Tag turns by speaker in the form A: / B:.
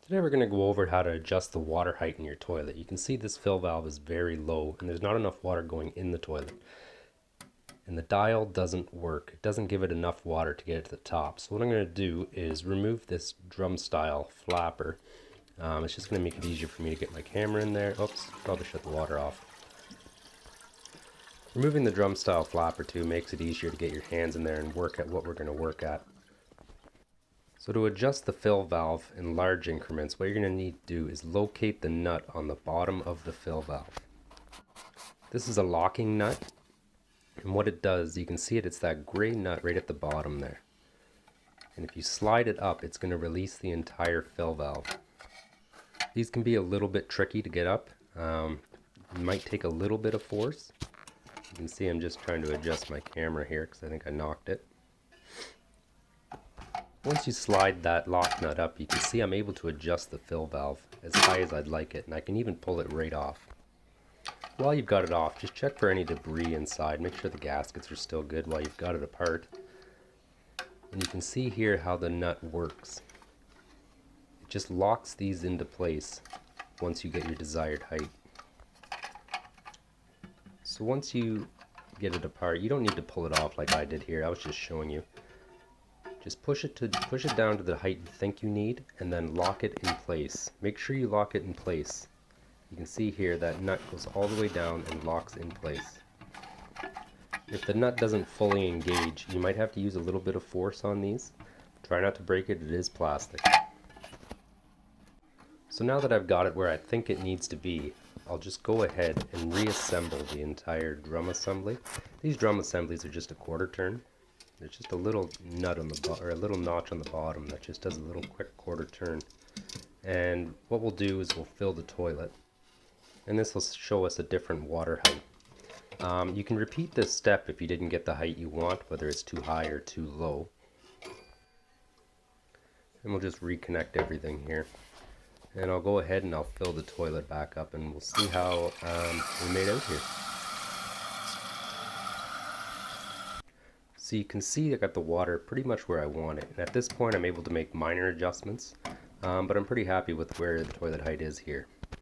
A: Today we're going to go over how to adjust the water height in your toilet. You can see this fill valve is very low and there's not enough water going in the toilet. And the dial doesn't work. It doesn't give it enough water to get it to the top. So what I'm going to do is remove this drum style flapper. It's just going to make it easier for me to get my camera in there. Oops, probably shut the water off. Removing the drum style flapper too makes it easier to get your hands in there and work at what we're going to work at. So to adjust the fill valve in large increments, what you're going to need to do is locate the nut on the bottom of the fill valve. This is a locking nut, and what it does, you can see it's that gray nut right at the bottom there. And if you slide it up, it's going to release the entire fill valve. These can be a little bit tricky to get up. It might take a little bit of force. You can see I'm just trying to adjust my camera here because I think I knocked it. Once you slide that lock nut up, you can see I'm able to adjust the fill valve as high as I'd like it, and I can even pull it right off. While you've got it off, just check for any debris inside. Make sure the gaskets are still good while you've got it apart. And you can see here how the nut works. It just locks these into place once you get your desired height. So once you get it apart, you don't need to pull it off like I did here. I was just showing you. Just push it down to the height you think you need, and then lock it in place. Make sure you lock it in place. You can see here that nut goes all the way down and locks in place. If the nut doesn't fully engage, you might have to use a little bit of force on these. Try not to break it, it is plastic. So now that I've got it where I think it needs to be, I'll just go ahead and reassemble the entire drum assembly. These drum assemblies are just a quarter turn. There's just a little nut on the or a little notch on the bottom that just does a little quick quarter turn. And what we'll do is we'll fill the toilet. And this will show us a different water height. You can repeat this step if you didn't get the height you want, whether it's too high or too low. And we'll just reconnect everything here. And I'll go ahead and I'll fill the toilet back up, and we'll see how we made out here. So you can see I got the water pretty much where I want it. And at this point I'm able to make minor adjustments, but I'm pretty happy with where the toilet height is here.